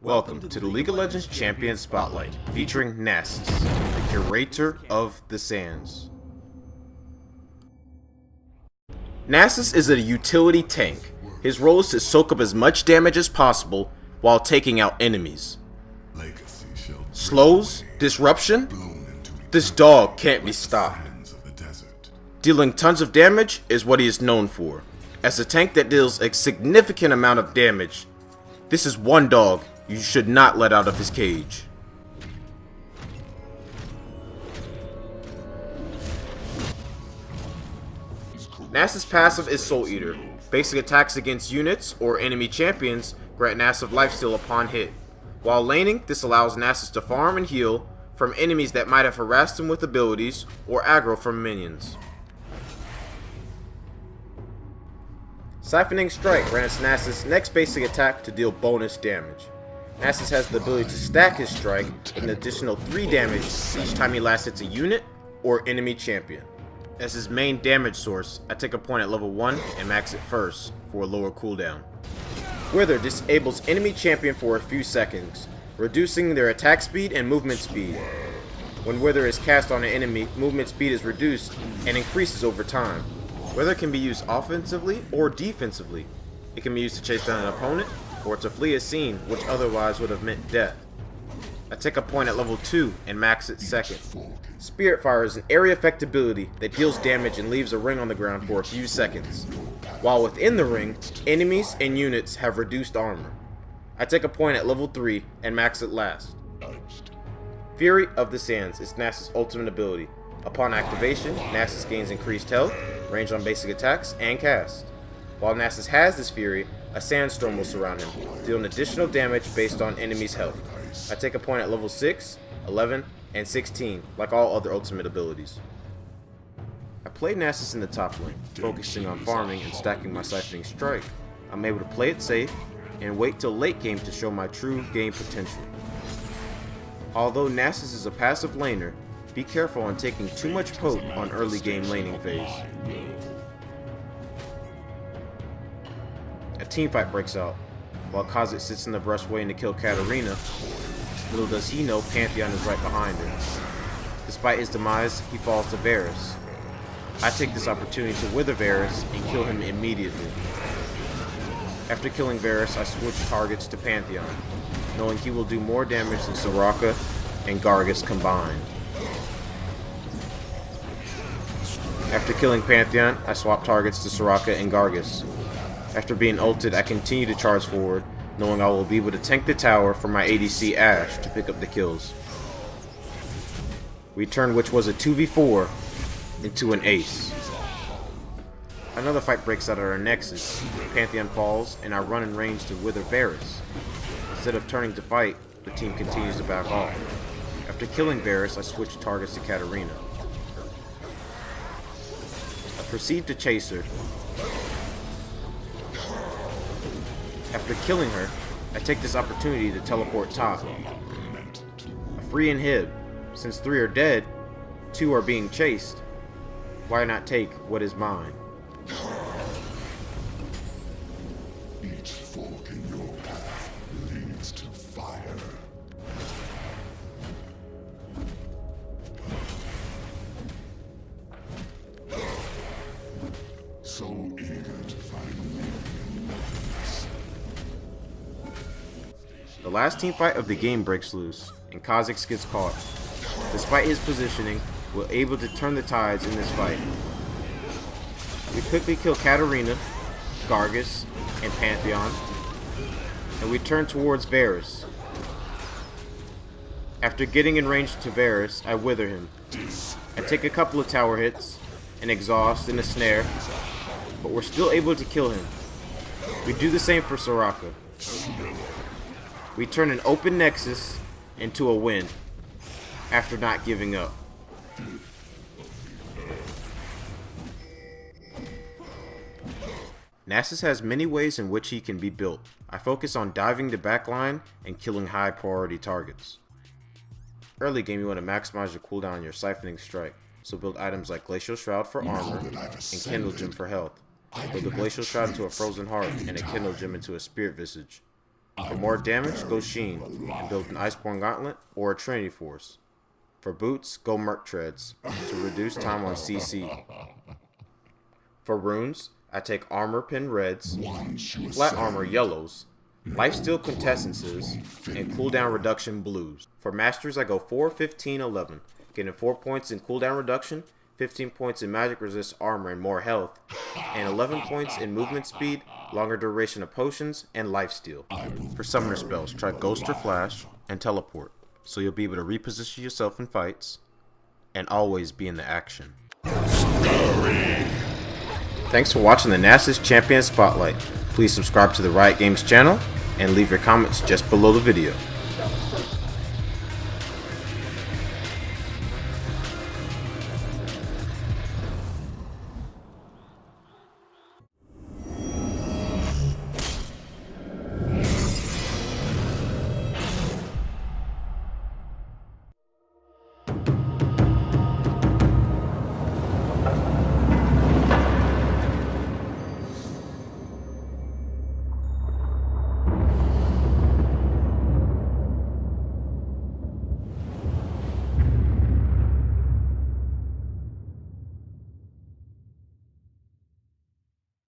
Welcome to the League of Legends Champion Spotlight, featuring Nasus, the Curator of the Sands. Nasus is a utility tank. His role is to soak up as much damage as possible while taking out enemies. Slows, disruption? This dog can't be stopped. Dealing tons of damage is what he is known for. As a tank that deals a significant amount of damage, this is one dog you should not let out of his cage. Nasus' passive is Soul Eater. Basic attacks against units or enemy champions grant Nasus lifesteal upon hit. While laning, this allows Nasus to farm and heal from enemies that might have harassed him with abilities or aggro from minions. Siphoning Strike grants Nasus' next basic attack to deal bonus damage. Nasus has the ability to stack his strike with an additional 3 damage each time he last hits a unit or enemy champion. As his main damage source, I take a point at level 1 and max it first for a lower cooldown. Wither disables enemy champion for a few seconds, reducing their attack speed and movement speed. When Wither is cast on an enemy, movement speed is reduced and increases over time. Wither can be used offensively or defensively. It can be used to chase down an opponent or to flee a scene which otherwise would have meant death. I take a point at level 2 and max it second. Spirit Fire is an area effect ability that deals damage and leaves a ring on the ground for a few seconds. While within the ring, enemies and units have reduced armor. I take a point at level 3 and max it last. Fury of the Sands is Nasus' ultimate ability. Upon activation, Nasus gains increased health, range on basic attacks, and cast. While Nasus has this Fury, a sandstorm will surround him, dealing additional damage based on enemies' health. I take a point at level 6, 11, and 16, like all other ultimate abilities. I play Nasus in the top lane, focusing on farming and stacking my Siphoning Strike. I'm able to play it safe and wait till late game to show my true game potential. Although Nasus is a passive laner, be careful on taking too much poke on early game laning phase. A teamfight breaks out. While Kha'Zix sits in the brush waiting to kill Katarina, little does he know Pantheon is right behind her. Despite his demise, he falls to Varus. I take this opportunity to wither Varus and kill him immediately. After killing Varus, I switch targets to Pantheon, knowing he will do more damage than Soraka and Gargus combined. After killing Pantheon, I swap targets to Soraka and Gargus. After being ulted, I continue to charge forward, knowing I will be able to tank the tower for my ADC Ashe to pick up the kills. We turn which was a 2v4 into an ace. Another fight breaks out at our nexus. Pantheon falls, and I run in range to wither Varus. Instead of turning to fight, the team continues to back off. After killing Varus, I switch targets to Katarina. I proceed to chase her. After killing her, I take this opportunity to teleport top. I free inhib. Since 3 are dead, 2 are being chased. Why not take what is mine? Each fork in your path leads to fire. So eager to find me. The last team fight of the game breaks loose, and Kha'Zix gets caught. Despite his positioning, we're able to turn the tides in this fight. We quickly kill Katarina, Gargus, and Pantheon, and we turn towards Varus. After getting in range to Varus, I wither him. I take a couple of tower hits, an exhaust, and a snare, but we're still able to kill him. We do the same for Soraka. We turn an open nexus into a win, after not giving up. Nasus has many ways in which he can be built. I focus on diving the backline and killing high priority targets. Early game, you want to maximize your cooldown on your Siphoning Strike, so build items like Glacial Shroud for armor and Kindle Gem for health. Build the Glacial Shroud into a Frozen Heart and a Kindle Gem into a Spirit Visage. For more damage, go Sheen and build an Iceborne Gauntlet or a Trinity Force. For boots, go Merc Treads to reduce time on CC. For runes, I take Armor Pin Reds, Flat Armor Yellows, Lifesteal Contestances, and Cooldown Reduction Blues. For Masters, I go 4, 15, 11, getting 4 points in cooldown reduction, 15 points in magic resist armor and more health, and 11 points in movement speed, longer duration of potions, and lifesteal. For summoner spells, try Ghost or Flash and Teleport, so you'll be able to reposition yourself in fights and always be in the action. Thanks for watching the Nasus Champion Spotlight. Please subscribe to the Riot Games channel and leave your comments just below the video.